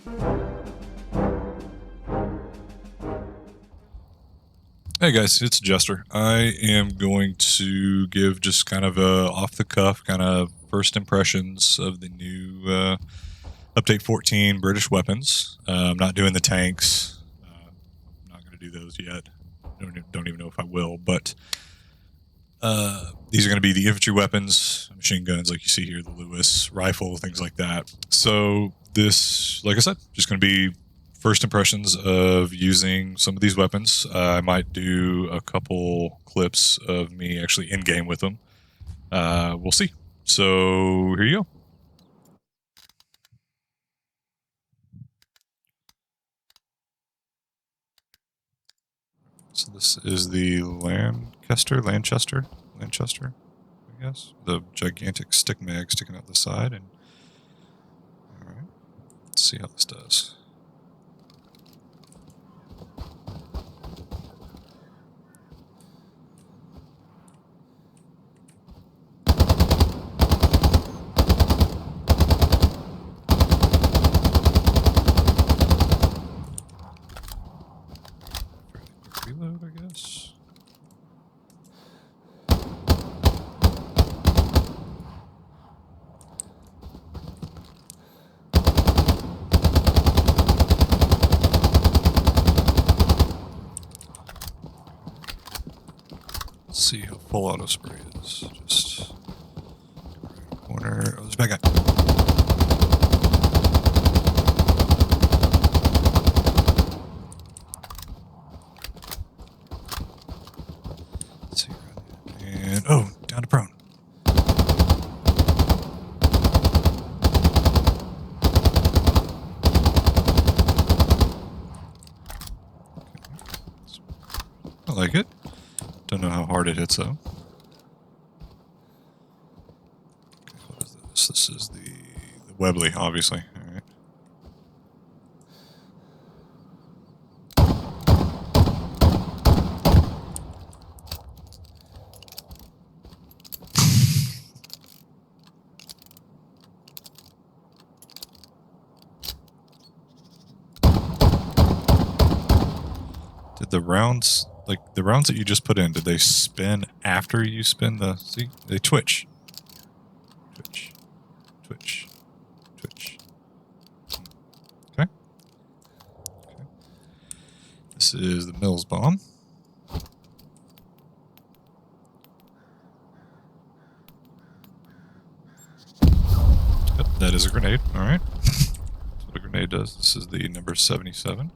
Hey guys, it's Jester. I am going to give just kind of a off-the-cuff kind of first impressions of the new Update 14 British weapons. I'm not doing the tanks. I'm not going to do those yet. Don't even know if I will, but these are going to be the infantry weapons, machine guns like you see here, the Lewis rifle, things like that. So this, like I said, just going to be first impressions of using some of these weapons. I might do a couple clips of me actually in game with them. We'll see. So here you go. So this is the Lanchester, I guess. The gigantic stick mag sticking out the side. And all right, let's see how this does. Reload, I guess. Let's see how full auto spray is. Just right corner. Oh, there's a bad guy. Let's see. And oh, down to prone. I like it. Don't know how hard it hits though. Okay, what is this? This is the Webley, obviously. All right. Did the rounds, like the rounds that you just put in, did they spin after you spin the, see, they twitch. Twitch, twitch, twitch. Okay. Okay. This is the Mills bomb. Yep, that is a grenade. All right. That's what a grenade does. This is the number 77.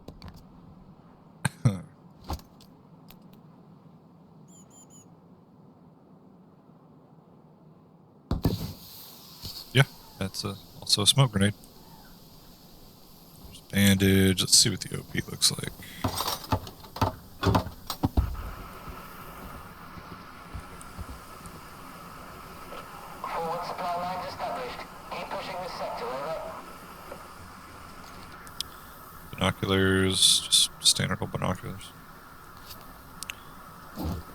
Yeah, that's also a smoke grenade. There's a bandage. Let's see what the OP looks like. Binoculars, just standard old binoculars.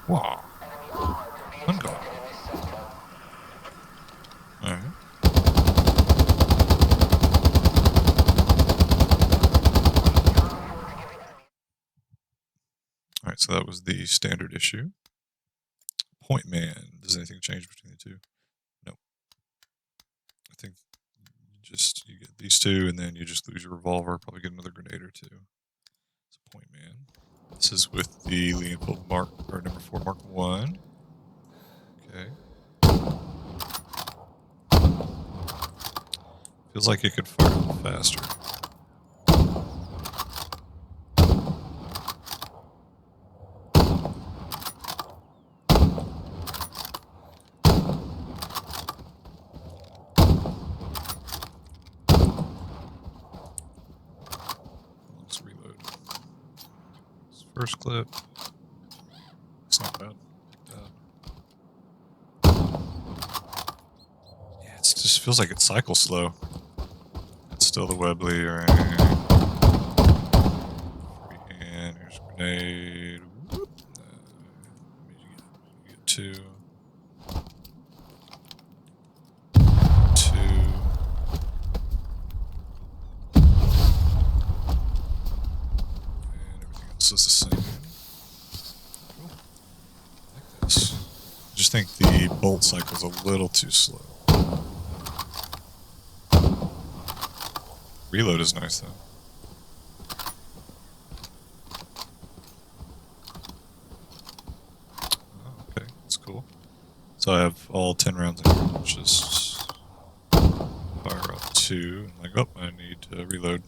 Wow. Unguard. Alright. Alright, so that was the standard issue. Point man. Does anything change between the two? No. I think you get these two and then you just lose your revolver, probably get another grenade or two. It's a point man. This is with the Leopold Mark, or number 4 Mark 1. Okay. Feels like it could fire a little faster. Let's reload. This first clip. It's not bad. Yeah, it just feels like it cycles slow. It's still the Webley, right? Freehand, here's a grenade. Whoop. You get two. this is the same. Cool. I like this. I just think the bolt cycle's a little too slow. Reload is nice though. Oh, okay, that's cool. So I have all 10 rounds in here. Let's just fire up 2 and like, oh, I need to reload.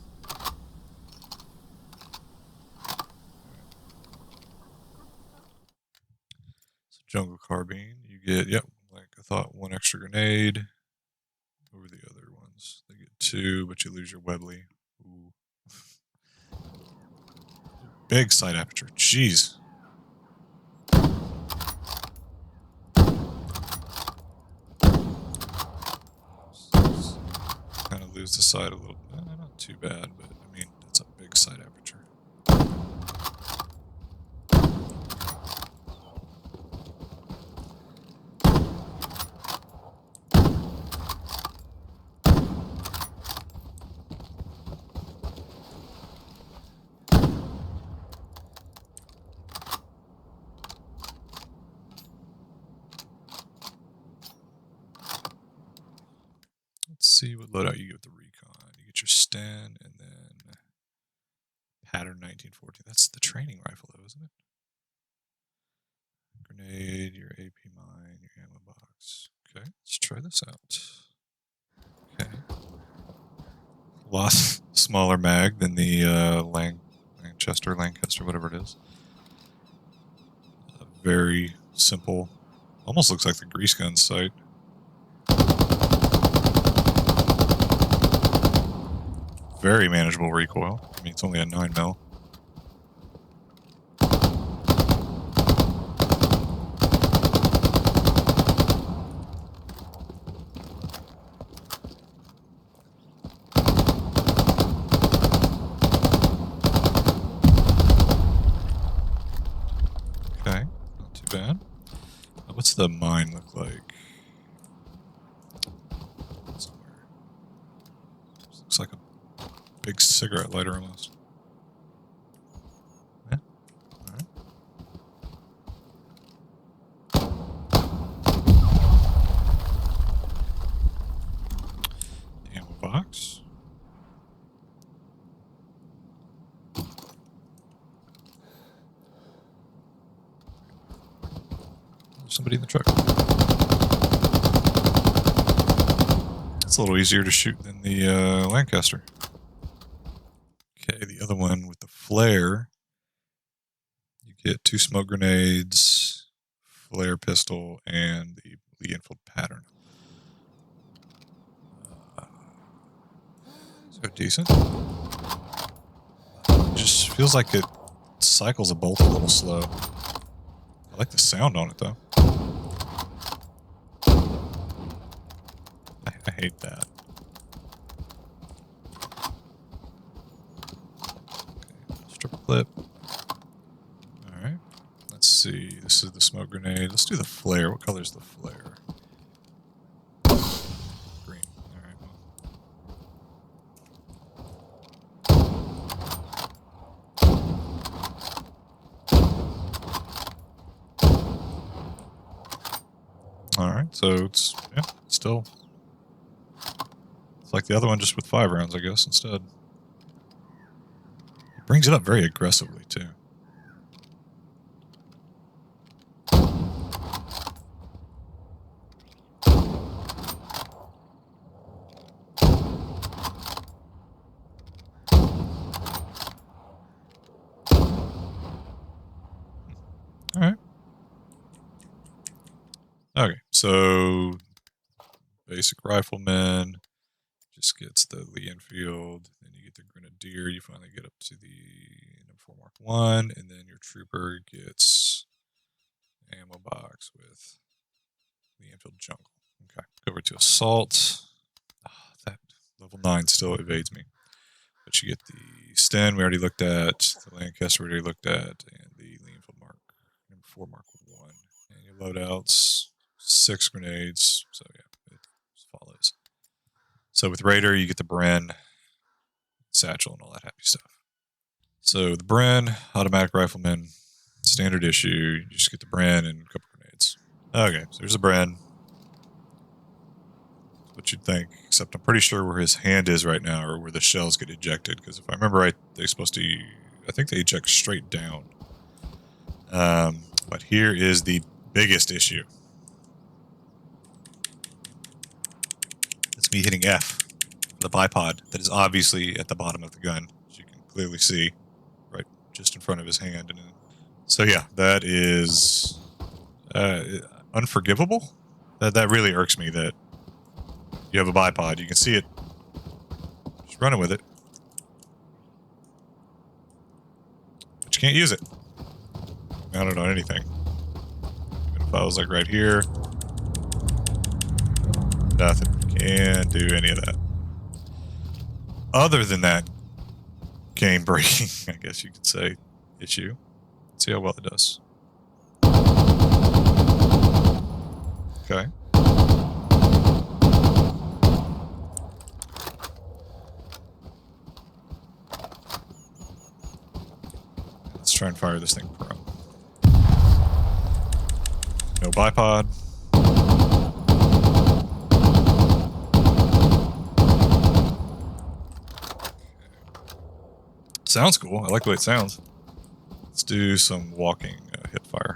So jungle carbine, you get, yep, like I thought, 1 extra grenade over the other ones. They get 2, but you lose your Webley. Ooh. Big sight aperture, jeez. Kind of lose the sight a little. Not too bad, but I mean, that's a big sight aperture. Let's see what loadout you get with the recon. You get your Sten and then pattern 1914. That's the training rifle, though, isn't it? Grenade, your AP mine, your ammo box. Okay, let's try this out. Okay. A lot smaller mag than the Lancaster, whatever it is. Very simple. Almost looks like the grease gun sight. Very manageable recoil. I mean, it's only a 9mm. Okay, not too bad. What's the mine look like? Somewhere. Looks like a big cigarette lighter almost. Yeah. Alright. Ammo box. There's somebody in the truck. It's a little easier to shoot than the Lancaster. Okay, the other one with the flare. You get 2 smoke grenades, flare pistol, and the Lee Enfield pattern. So decent. Just feels like it cycles a bolt a little slow. I like the sound on it though. I hate that. Okay, triple clip. Alright. Let's see. This is the smoke grenade. Let's do the flare. What color is the flare? Green. Alright, well. Alright, so it's, yeah, still. It's like the other one, just with 5 rounds, I guess, instead. It brings it up very aggressively, too. Alright. Okay, so basic rifleman just gets the Lee Enfield, then you get the Grenadier, you finally get up to the number 4 Mark 1, and then your trooper gets ammo box with Lee Enfield Jungle. Okay, go over to assault. Oh, that level 9 still evades me. But you get the Sten we already looked at, the Lancaster we already looked at, and the Lee Enfield number 4 Mark 1. And your loadouts, 6 grenades, so yeah, it follows. So with Raider, you get the Bren, satchel, and all that happy stuff. So the Bren, automatic rifleman, standard issue. You just get the Bren and a couple grenades. Okay, so there's a Bren. That's what you'd think, except I'm pretty sure where his hand is right now, or where the shells get ejected. Because if I remember right, they're supposed to. I think they eject straight down. But here is the biggest issue. It's me hitting F, the bipod that is obviously at the bottom of the gun, as you can clearly see, right just in front of his hand. So yeah, that is unforgivable. That really irks me that you have a bipod. You can see it. Just running with it. But you can't use it. Mount it on anything. Even if I was like right here. Nothing. Can't do any of that. Other than that game breaking, I guess you could say, issue. Let's see how well it does. Okay. Let's try and fire this thing pro. No bipod. Sounds cool. I like the way it sounds. Let's do some walking hip fire.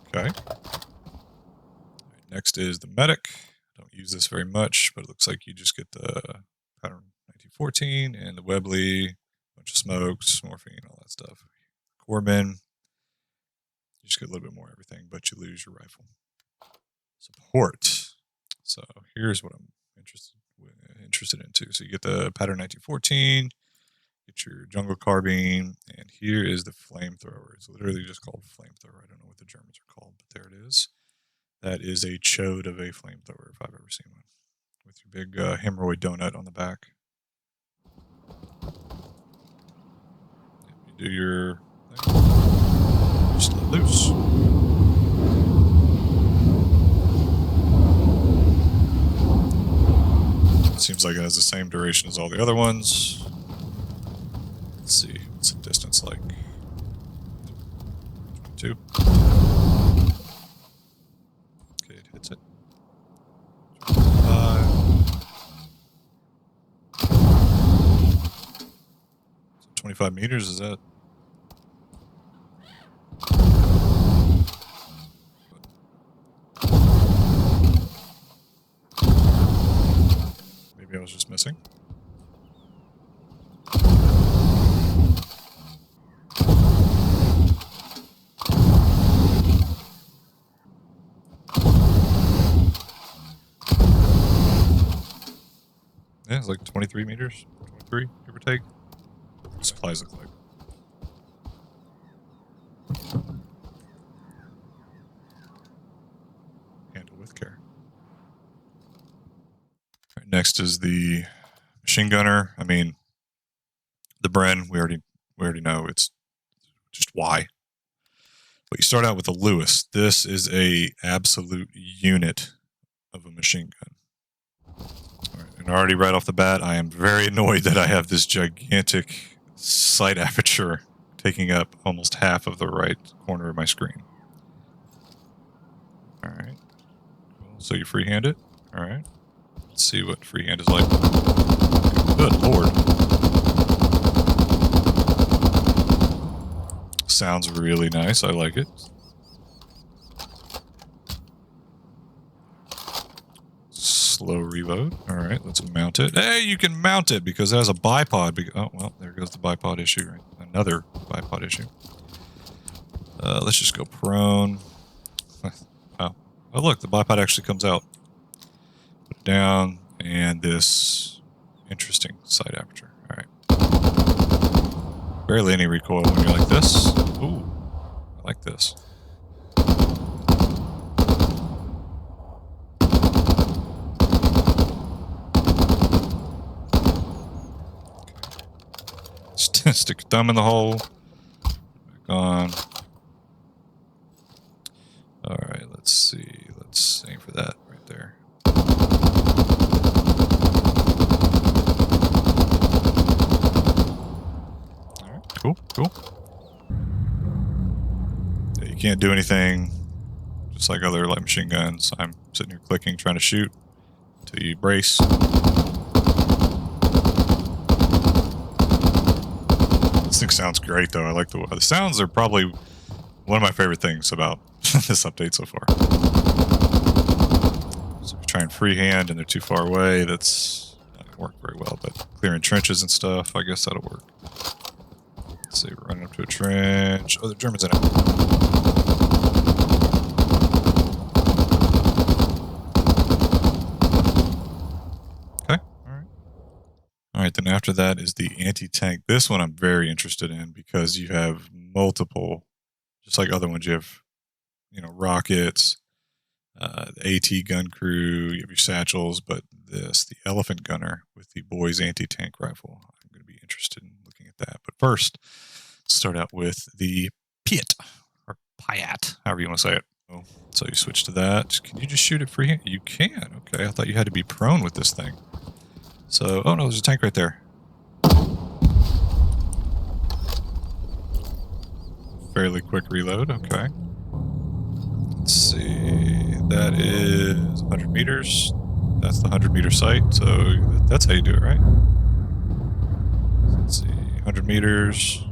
Okay. Next is the medic. Don't use this very much, but it looks like you just get the pattern 1914 and the Webley, bunch of smokes, morphine, all that stuff. Corpsman, you just get a little bit more everything, but you lose your rifle. Support. So here's what I'm interested in too. So you get the pattern 1914, get your jungle carbine, and here is the flamethrower. It's literally just called flamethrower. I don't know what the Germans are called, but there it is. That is a chode of a flamethrower if I've ever seen one. With your big hemorrhoid donut on the back. You do your thing. Just let loose. It seems like it has the same duration as all the other ones. Let's see, what's the distance like? 22. Okay, it hits it. 25 meters, is that? Maybe I was just missing. Yeah, it's like 23 meters. 23, give or take. Supplies look like. Handle with care. Right, next is the machine gunner. I mean, the Bren, we already know it's just why. But you start out with a Lewis. This is a absolute unit of a machine gun. All right, and already right off the bat, I am very annoyed that I have this gigantic sight aperture taking up almost half of the right corner of my screen. All right. Cool. So you freehand it. All right. Let's see what freehand is like. Good lord. Sounds really nice. I like it. Slow reload. All right, let's mount it. Hey, you can mount it because it has a bipod. Oh, well, there goes the bipod issue. Right? Another bipod issue. Let's just go prone. Wow. Oh, look, the bipod actually comes out. Put it down, and this interesting sight aperture. All right. Barely any recoil when you're like this. Ooh, I like this. Stick your thumb in the hole. Back on. All right, let's see. Let's aim for that right there. can't do anything, just like other light machine guns. I'm sitting here clicking, trying to shoot until you brace. This thing sounds great, though. I like the sounds are probably one of my favorite things about this update so far. So if you try and freehand and they're too far away, that's not going to work very well. But clearing trenches and stuff, I guess that'll work. Let's see, we're running up to a trench. Oh, the Germans in it. Okay, all right, then after that is the anti-tank. This one I'm very interested in because you have multiple, just like other ones, you have, rockets, the AT gun crew, you have your satchels, but the elephant gunner with the boys anti-tank rifle. I'm going to be interested in looking at that. But first, start out with the Piat, or Piat, however you want to say it. So you switch to that. Can you just shoot it freehand? You can. Okay, I thought you had to be prone with this thing. So, oh no, there's a tank right there. Fairly quick reload, okay. Let's see, that is 100 meters. That's the 100-meter sight, so that's how you do it, right? Let's see, 100 meters.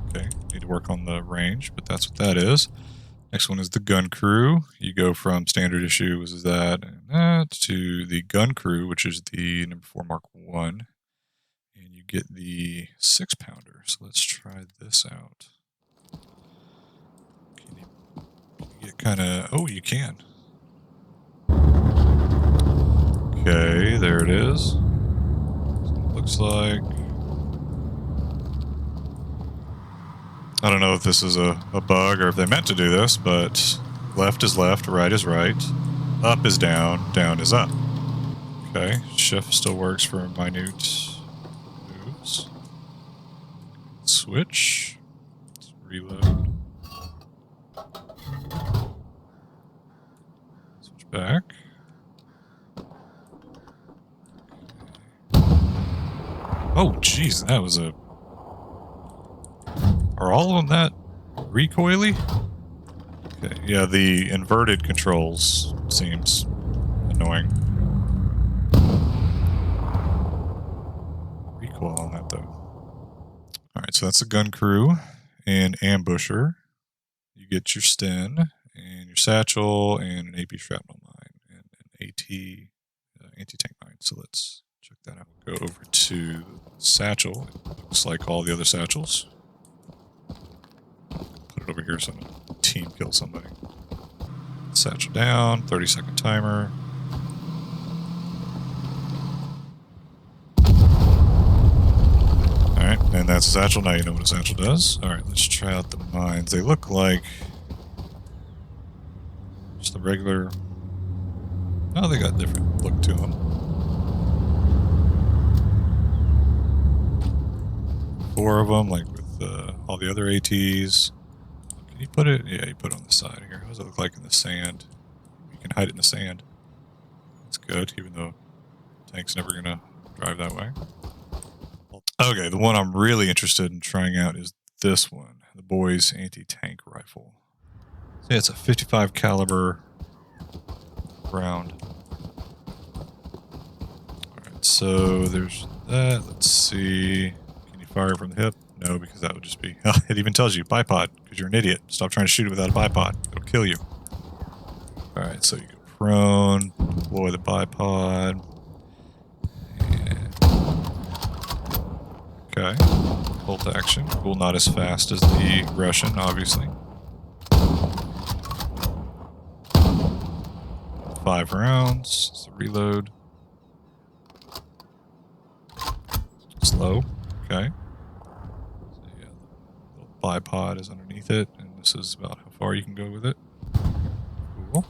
Okay, need to work on the range, but that's what that is. Next one is the gun crew. You go from standard issue, which is that, and that, to the gun crew, which is the number 4 Mark 1. And you get the 6-pounder. So let's try this out. Can you get kind of... Oh, you can. Okay, there it is. That's what it looks like. I don't know if this is a bug or if they meant to do this, but left is left, right is right, up is down, down is up. Okay, shift still works for minute moves. Switch. Let's reload. Switch back. Oh, jeez, that was a... Are all of them that recoily? Okay, yeah, the inverted controls seems annoying. Recoil on that, though. Alright, so that's the gun crew and ambusher. You get your Sten and your satchel and an AP shrapnel mine and an AT anti-tank mine. So let's check that out. Go over to the satchel. It looks like all the other satchels. Put it over here so I team kill somebody. Satchel down, 30-second timer. Alright, and that's a satchel. Now you know what a satchel does. Alright, let's try out the mines. They look like just a regular... Oh, they got a different look to them. 4 of them, like with all the other ATs. Can you put it? Yeah, you put it on the side here. How does it look like in the sand? You can hide it in the sand. That's good, even though the tank's never going to drive that way. Okay, the one I'm really interested in trying out is this one, the boys anti-tank rifle. So yeah, it's a 55 caliber round. Alright, so there's that. Let's see. Can you fire from the hip? No, because that would just be... It even tells you, bipod, because you're an idiot. Stop trying to shoot it without a bipod. It'll kill you. Alright, so you go prone, deploy the bipod. And... Okay. Bolt action. Cool, not as fast as the Russian, obviously. 5 rounds. It's the reload. Slow. Okay. So yeah, the little bipod is underneath it, and this is about how far you can go with it. Cool.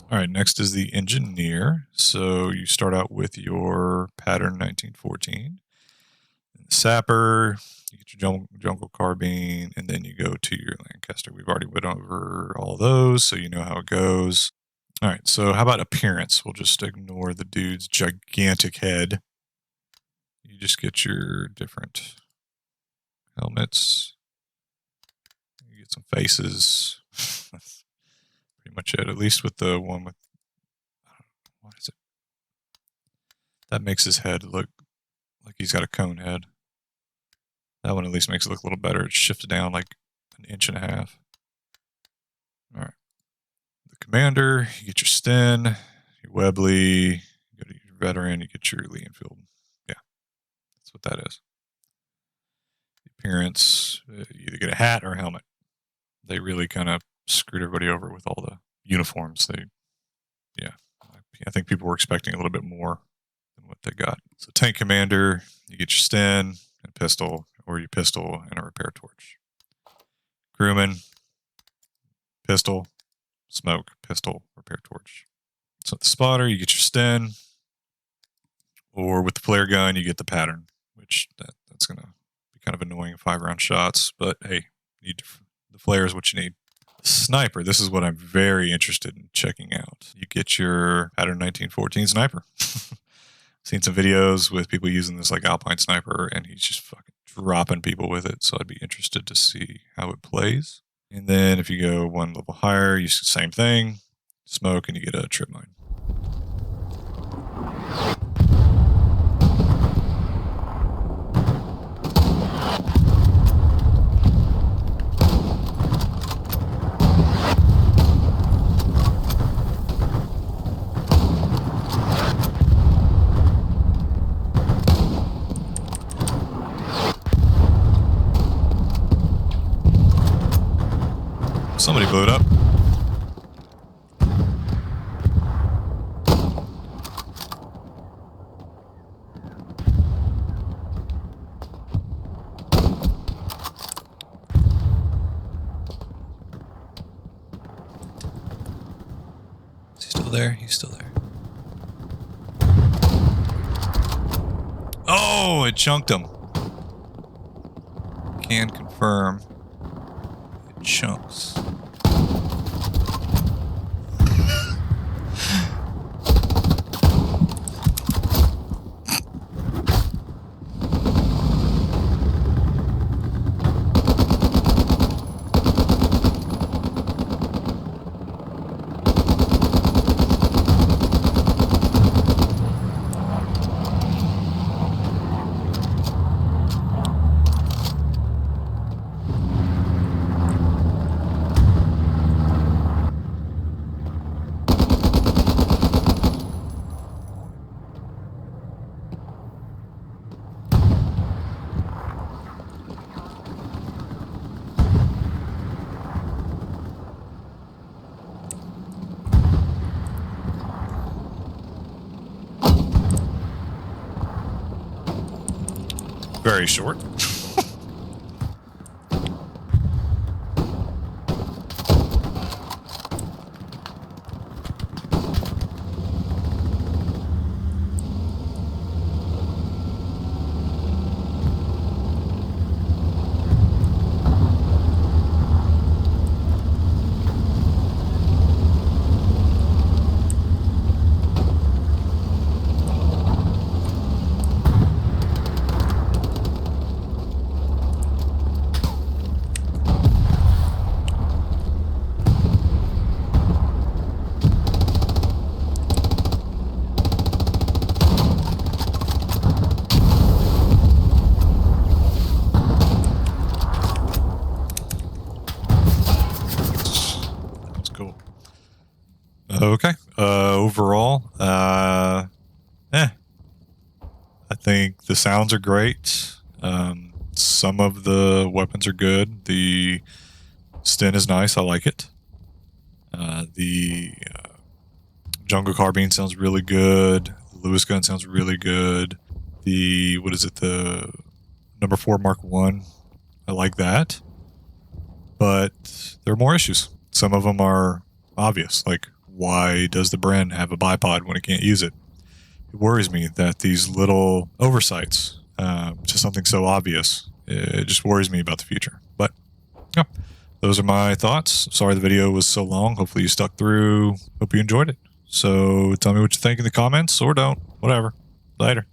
All right, next is the engineer. So you start out with your pattern 1914. And Sapper, you get your jungle carbine, and then you go to your Lancaster. We've already went over all those, so you know how it goes. All right, so how about appearance? We'll just ignore the dude's gigantic head. You just get your different helmets. You get some faces. That's pretty much it, at least with the one with, what is it? That makes his head look like he's got a cone head. That one at least makes it look a little better. It's shifted down like 1.5 inches. All right. The commander, you get your Sten, your Webley, you go to your veteran, you get your Lee Enfield. Yeah, that's what that is. The appearance, you either get a hat or a helmet. They really kind of screwed everybody over with all the uniforms. Yeah, I think people were expecting a little bit more than what they got. So tank commander, you get your Sten and a pistol, or your pistol and a repair torch. Crewman, pistol, smoke, pistol, repair torch. So the spotter, you get your Sten, or with the flare gun, you get the pattern, which that's going to be kind of annoying 5-round shots, but hey, the flare is what you need. Sniper, this is what I'm very interested in checking out. You get your pattern 1914 sniper. Seen some videos with people using this like Alpine sniper, and he's just fucking dropping people with it, so I'd be interested to see how it plays. And then if you go one level higher, you see the same thing, smoke, and you get a trip mine. Somebody blew it up. Is he still there? He's still there. Oh, it chunked him. Can confirm. It chunks. Very short. Okay. Overall, I think the sounds are great. Some of the weapons are good. The Sten is nice. I like it. The jungle carbine sounds really good. The Lewis gun sounds really good. The, what is it? The number 4 Mark 1. I like that. But there are more issues. Some of them are obvious, like why does the Bren have a bipod when it can't use it? It worries me that these little oversights to something so obvious. It just worries me about the future. But yeah, those are my thoughts. Sorry the video was so long. Hopefully you stuck through. Hope you enjoyed it. So tell me what you think in the comments, or don't. Whatever. Later.